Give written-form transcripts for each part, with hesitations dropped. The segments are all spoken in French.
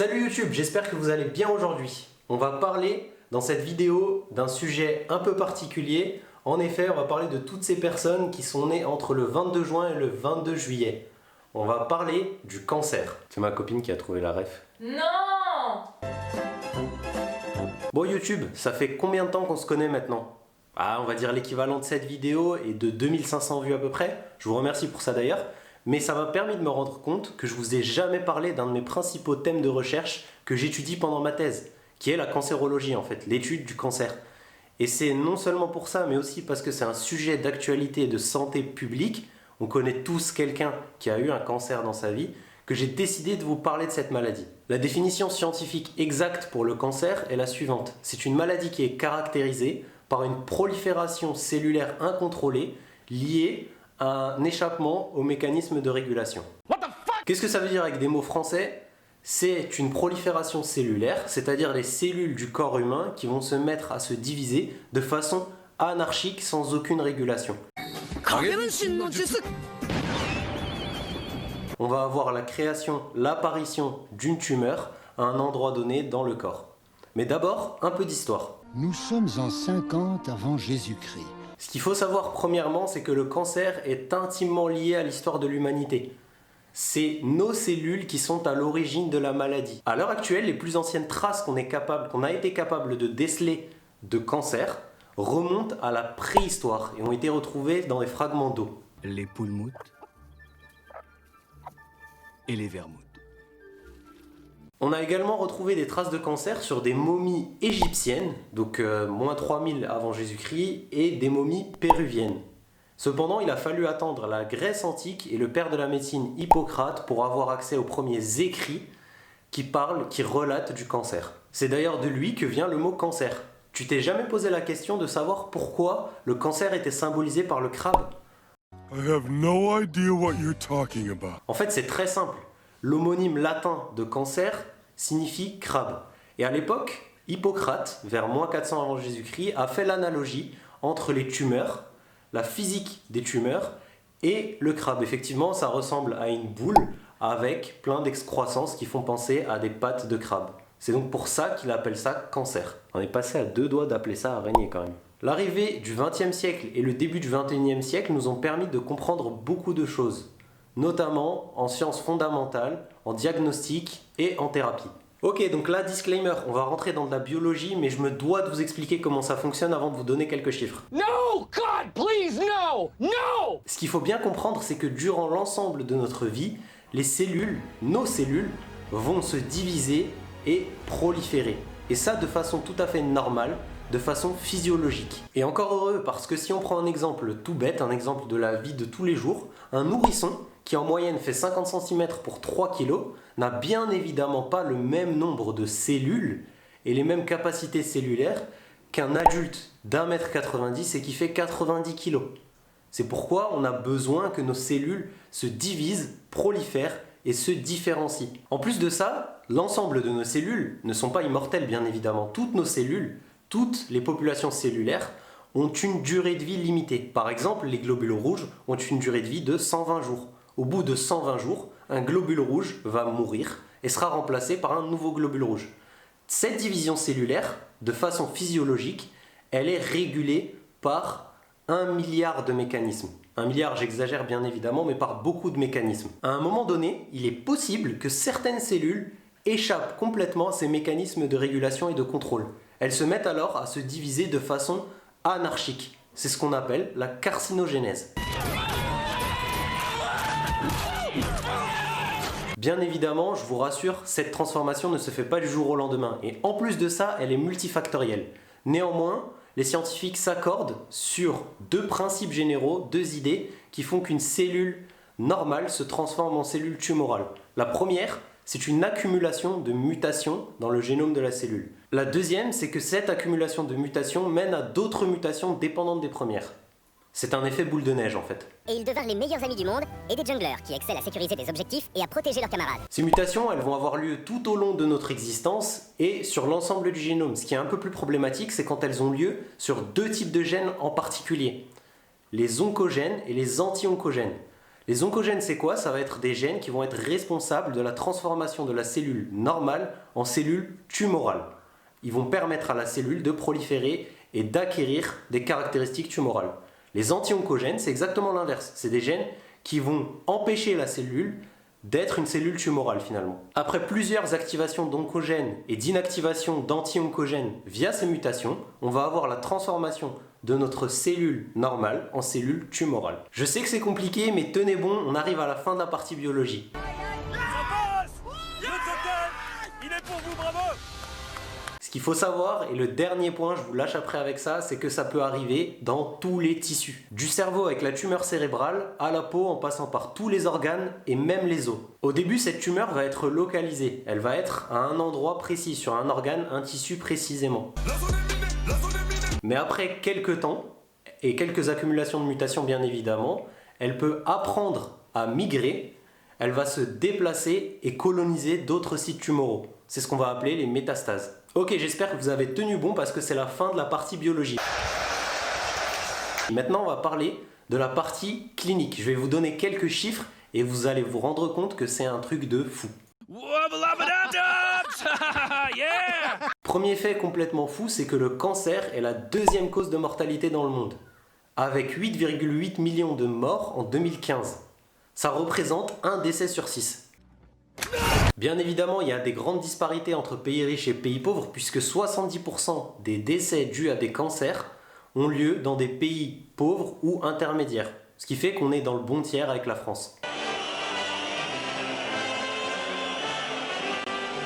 Salut YouTube, j'espère que vous allez bien aujourd'hui. On va parler dans cette vidéo d'un sujet un peu particulier. En effet, on va parler de toutes ces personnes qui sont nées entre le 22 juin et le 22 juillet. On va parler du cancer. C'est ma copine qui a trouvé la ref. Non! Bon YouTube, ça fait combien de temps qu'on se connaît maintenant? On va dire l'équivalent de cette vidéo et de 2500 vues à peu près. Je vous remercie pour ça d'ailleurs. Mais ça m'a permis de me rendre compte que je vous ai jamais parlé d'un de mes principaux thèmes de recherche que j'étudie pendant ma thèse, qui est la cancérologie en fait, l'étude du cancer. Et c'est non seulement pour ça, mais aussi parce que c'est un sujet d'actualité et de santé publique. On connaît tous quelqu'un qui a eu un cancer dans sa vie, que j'ai décidé de vous parler de cette maladie. La définition scientifique exacte pour le cancer est la suivante. C'est une maladie qui est caractérisée par une prolifération cellulaire incontrôlée liée à un échappement au mécanisme de régulation. Qu'est-ce que ça veut dire avec des mots français? C'est une prolifération cellulaire, c'est-à-dire les cellules du corps humain qui vont se mettre à se diviser de façon anarchique sans aucune régulation. On va avoir la création, l'apparition d'une tumeur à un endroit donné dans le corps. Mais d'abord, un peu d'histoire. Nous sommes en 50 avant Jésus-Christ. Ce qu'il faut savoir premièrement, c'est que le cancer est intimement lié à l'histoire de l'humanité. C'est nos cellules qui sont à l'origine de la maladie. À l'heure actuelle, les plus anciennes traces qu'on a été capable de déceler de cancer remontent à la préhistoire et ont été retrouvées dans des fragments d'eau. Les poulmoutes et les vermoutes. On a également retrouvé des traces de cancer sur des momies égyptiennes, donc moins 3000 avant Jésus-Christ, et des momies péruviennes. Cependant, il a fallu attendre la Grèce antique et le père de la médecine Hippocrate pour avoir accès aux premiers écrits qui relatent du cancer. C'est d'ailleurs de lui que vient le mot cancer. Tu t'es jamais posé la question de savoir pourquoi le cancer était symbolisé par le crabe? I have no idea what you're talking about. En fait, c'est très simple. L'homonyme latin de cancer signifie crabe. Et à l'époque, Hippocrate, vers moins 400 avant Jésus-Christ, a fait l'analogie entre les tumeurs, la physique des tumeurs et le crabe. Effectivement, ça ressemble à une boule avec plein d'excroissances qui font penser à des pattes de crabe. C'est donc pour ça qu'il appelle ça cancer. On est passé à deux doigts d'appeler ça araignée quand même. L'arrivée du XXe siècle et le début du XXIe siècle nous ont permis de comprendre beaucoup de choses, notamment en sciences fondamentales, en diagnostic et en thérapie. Ok, donc là, disclaimer, on va rentrer dans de la biologie, mais je me dois de vous expliquer comment ça fonctionne avant de vous donner quelques chiffres. No! God, please, no! No! Ce qu'il faut bien comprendre, c'est que durant l'ensemble de notre vie, les cellules, nos cellules, vont se diviser et proliférer. Et ça de façon tout à fait normale, de façon physiologique. Et encore heureux, parce que si on prend un exemple tout bête, un exemple de la vie de tous les jours, un nourrisson qui en moyenne fait 50 cm pour 3 kg, n'a bien évidemment pas le même nombre de cellules et les mêmes capacités cellulaires qu'un adulte d'1,90 m et qui fait 90 kg. C'est pourquoi on a besoin que nos cellules se divisent, prolifèrent et se différencient. En plus de ça, l'ensemble de nos cellules ne sont pas immortelles bien évidemment. Toutes nos cellules, toutes les populations cellulaires ont une durée de vie limitée. Par exemple, les globules rouges ont une durée de vie de 120 jours. Au bout de 120 jours, un globule rouge va mourir et sera remplacé par un nouveau globule rouge. Cette division cellulaire, de façon physiologique, elle est régulée par 1 milliard de mécanismes. 1 milliard, j'exagère bien évidemment, mais par beaucoup de mécanismes. À un moment donné, il est possible que certaines cellules échappent complètement à ces mécanismes de régulation et de contrôle. Elles se mettent alors à se diviser de façon anarchique. C'est ce qu'on appelle la carcinogénèse. Bien évidemment, je vous rassure, cette transformation ne se fait pas du jour au lendemain. Et en plus de ça, elle est multifactorielle. Néanmoins, les scientifiques s'accordent sur deux principes généraux, deux idées qui font qu'une cellule normale se transforme en cellule tumorale. La première, c'est une accumulation de mutations dans le génome de la cellule. La deuxième, c'est que cette accumulation de mutations mène à d'autres mutations dépendantes des premières. C'est un effet boule de neige en fait. Et ils devinrent les meilleurs amis du monde et des junglers qui excellent à sécuriser des objectifs et à protéger leurs camarades. Ces mutations, elles vont avoir lieu tout au long de notre existence et sur l'ensemble du génome. Ce qui est un peu plus problématique, c'est quand elles ont lieu sur deux types de gènes en particulier. Les oncogènes et les anti-oncogènes. Les oncogènes, c'est quoi? Ça va être des gènes qui vont être responsables de la transformation de la cellule normale en cellule tumorale. Ils vont permettre à la cellule de proliférer et d'acquérir des caractéristiques tumorales. Les anti-oncogènes, c'est exactement l'inverse. C'est des gènes qui vont empêcher la cellule d'être une cellule tumorale finalement. Après plusieurs activations d'oncogènes et d'inactivation d'anti-oncogènes via ces mutations, on va avoir la transformation de notre cellule normale en cellule tumorale. Je sais que c'est compliqué, mais tenez bon, on arrive à la fin de la partie biologie. Ce qu'il faut savoir, et le dernier point, je vous lâche après avec ça, c'est que ça peut arriver dans tous les tissus. Du cerveau avec la tumeur cérébrale, à la peau en passant par tous les organes et même les os. Au début, cette tumeur va être localisée. Elle va être à un endroit précis, sur un organe, un tissu précisément. Mais après quelques temps, et quelques accumulations de mutations bien évidemment, elle peut apprendre à migrer, elle va se déplacer et coloniser d'autres sites tumoraux. C'est ce qu'on va appeler les métastases. Ok, j'espère que vous avez tenu bon parce que c'est la fin de la partie biologie. Maintenant, on va parler de la partie clinique. Je vais vous donner quelques chiffres et vous allez vous rendre compte que c'est un truc de fou. Premier fait complètement fou, c'est que le cancer est la deuxième cause de mortalité dans le monde, avec 8,8 millions de morts en 2015. Ça représente un décès sur 6. Bien évidemment, il y a des grandes disparités entre pays riches et pays pauvres, puisque 70% des décès dus à des cancers ont lieu dans des pays pauvres ou intermédiaires, ce qui fait qu'on est dans le bon tiers avec la France.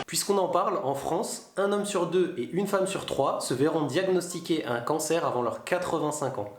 Puisqu'on en parle, en France, un homme sur 2 et une femme sur 3 se verront diagnostiquer un cancer avant leurs 85 ans.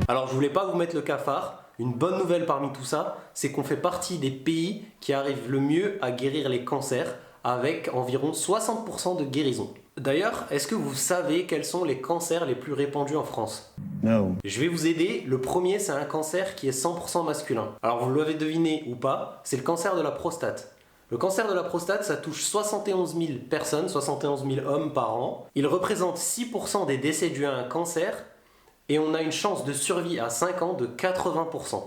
Alors je voulais pas vous mettre le cafard, une bonne nouvelle parmi tout ça, c'est qu'on fait partie des pays qui arrivent le mieux à guérir les cancers, avec environ 60% de guérison. D'ailleurs, est-ce que vous savez quels sont les cancers les plus répandus en France? No. Je vais vous aider, le premier c'est un cancer qui est 100% masculin. Alors vous l'avez deviné ou pas, c'est le cancer de la prostate. Le cancer de la prostate, ça touche 71 000 personnes, 71 000 hommes par an. Il représente 6% des décès dus à un cancer et on a une chance de survie à 5 ans de 80%.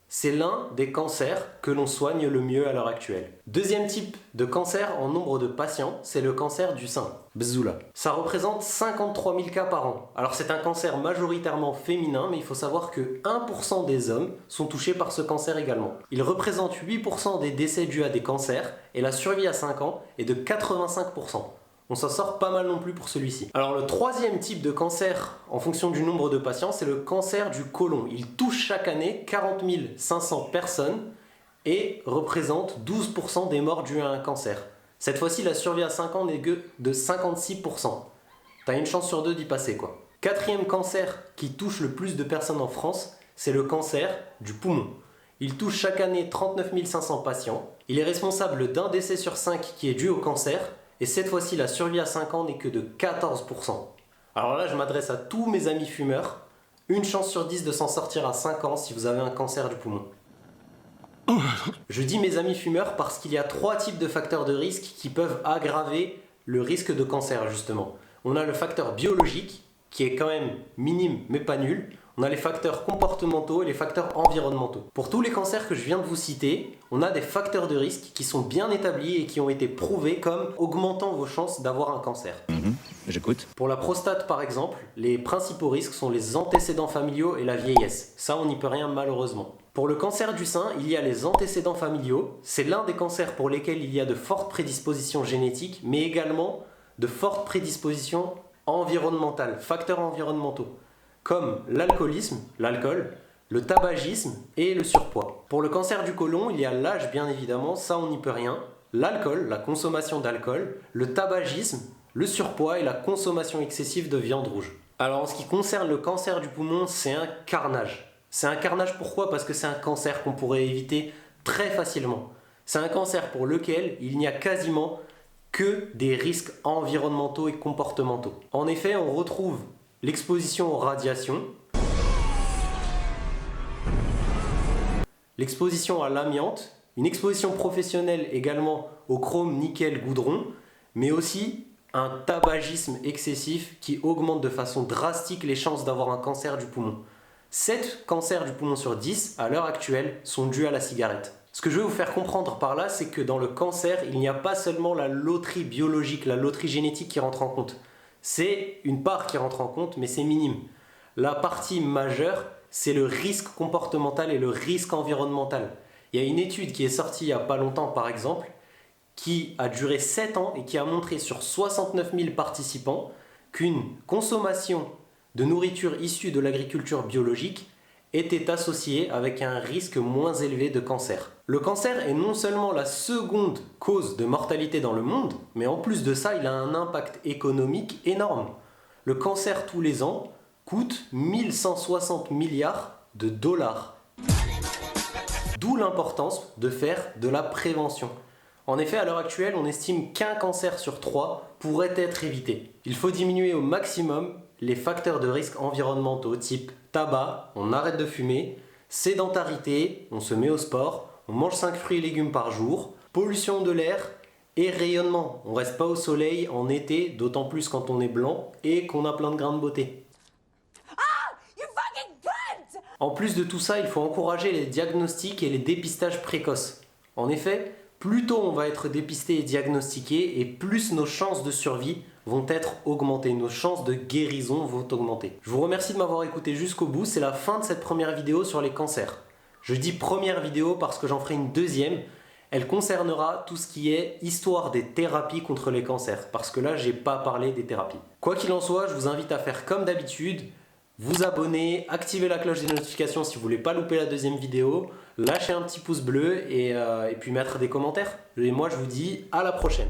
C'est l'un des cancers que l'on soigne le mieux à l'heure actuelle. Deuxième type de cancer en nombre de patients, c'est le cancer du sein. Bzoula. Ça représente 53 000 cas par an. Alors c'est un cancer majoritairement féminin, mais il faut savoir que 1% des hommes sont touchés par ce cancer également. Il représente 8% des décès dus à des cancers et la survie à 5 ans est de 85%. On s'en sort pas mal non plus pour celui-ci. Alors le troisième type de cancer en fonction du nombre de patients, c'est le cancer du côlon. Il touche chaque année 40 500 personnes et représente 12% des morts dues à un cancer. Cette fois-ci, la survie à 5 ans n'est que de 56%. T'as une chance sur 2 d'y passer quoi. Quatrième cancer qui touche le plus de personnes en France, c'est le cancer du poumon. Il touche chaque année 39 500 patients. Il est responsable d'un décès sur 5 qui est dû au cancer. Et cette fois-ci, la survie à 5 ans n'est que de 14%. Alors là, je m'adresse à tous mes amis fumeurs. Une chance sur 10 de s'en sortir à 5 ans si vous avez un cancer du poumon. Je dis mes amis fumeurs parce qu'il y a 3 types de facteurs de risque qui peuvent aggraver le risque de cancer justement. On a le facteur biologique, qui est quand même minime mais pas nul. On a les facteurs comportementaux et les facteurs environnementaux. Pour tous les cancers que je viens de vous citer, on a des facteurs de risque qui sont bien établis et qui ont été prouvés comme augmentant vos chances d'avoir un cancer. J'écoute. Pour la prostate par exemple, les principaux risques sont les antécédents familiaux et la vieillesse. Ça, on n'y peut rien malheureusement. Pour le cancer du sein, il y a les antécédents familiaux. C'est l'un des cancers pour lesquels il y a de fortes prédispositions génétiques, mais également de fortes prédispositions environnementales, facteurs environnementaux, comme l'alcoolisme, l'alcool, le tabagisme et le surpoids. Pour le cancer du côlon, il y a l'âge bien évidemment, ça on n'y peut rien, l'alcool, la consommation d'alcool, le tabagisme, le surpoids et la consommation excessive de viande rouge. Alors en ce qui concerne le cancer du poumon, c'est un carnage. C'est un carnage pourquoi? Parce que c'est un cancer qu'on pourrait éviter très facilement. C'est un cancer pour lequel il n'y a quasiment que des risques environnementaux et comportementaux. En effet, on retrouve l'exposition aux radiations, l'exposition à l'amiante, une exposition professionnelle également au chrome, nickel, goudron, mais aussi un tabagisme excessif qui augmente de façon drastique les chances d'avoir un cancer du poumon. 7 cancers du poumon sur 10 à l'heure actuelle sont dus à la cigarette. Ce que je veux vous faire comprendre par là, c'est que dans le cancer, il n'y a pas seulement la loterie biologique, la loterie génétique qui rentre en compte. C'est une part qui rentre en compte, mais c'est minime. La partie majeure, c'est le risque comportemental et le risque environnemental. Il y a une étude qui est sortie il n'y a pas longtemps, par exemple, qui a duré 7 ans et qui a montré sur 69 000 participants qu'une consommation de nourriture issue de l'agriculture biologique était associée avec un risque moins élevé de cancer. Le cancer est non seulement la seconde cause de mortalité dans le monde, mais en plus de ça, il a un impact économique énorme. Le cancer tous les ans coûte 1160 milliards de dollars. D'où l'importance de faire de la prévention. En effet, à l'heure actuelle, on estime qu'un cancer sur 3 pourrait être évité. Il faut diminuer au maximum les facteurs de risque environnementaux type tabac, on arrête de fumer, sédentarité, on se met au sport, on mange 5 fruits et légumes par jour, pollution de l'air et rayonnement. On reste pas au soleil en été, d'autant plus quand on est blanc et qu'on a plein de grains de beauté. En plus de tout ça, il faut encourager les diagnostics et les dépistages précoces. En effet, plus tôt on va être dépisté et diagnostiqué, et plus nos chances de survie vont être augmentées, nos chances de guérison vont augmenter. Je vous remercie de m'avoir écouté jusqu'au bout, c'est la fin de cette première vidéo sur les cancers. Je dis première vidéo parce que j'en ferai une deuxième, elle concernera tout ce qui est histoire des thérapies contre les cancers, parce que là j'ai pas parlé des thérapies. Quoi qu'il en soit, je vous invite à faire comme d'habitude, vous abonner, activer la cloche des notifications si vous voulez pas louper la deuxième vidéo, lâcher un petit pouce bleu et puis mettre des commentaires. Et moi je vous dis à la prochaine.